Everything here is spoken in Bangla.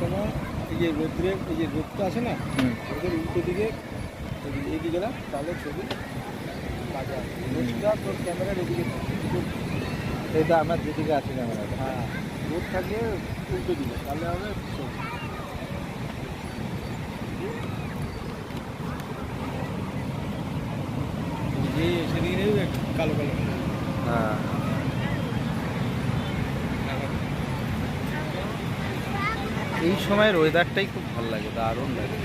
সময় এই যে রোদ্রে এই যে রোদটা আছে না, ওদের উল্টো দিকে এই দিকে না, তাহলে ছবি বাজে আসে। রোদটা তোর ক্যামেরার এদিকে এটা আমার যেদিকে আছে ক্যামেরাটা। হ্যাঁ, রোদ থাকলে উল্টো দিকে, তাহলে হবে ছবি। সেদিকে নেই কালো কালো। হ্যাঁ, এই সময়ের ওয়েদারটাই খুব ভালো লাগে, দারুণ লাগে।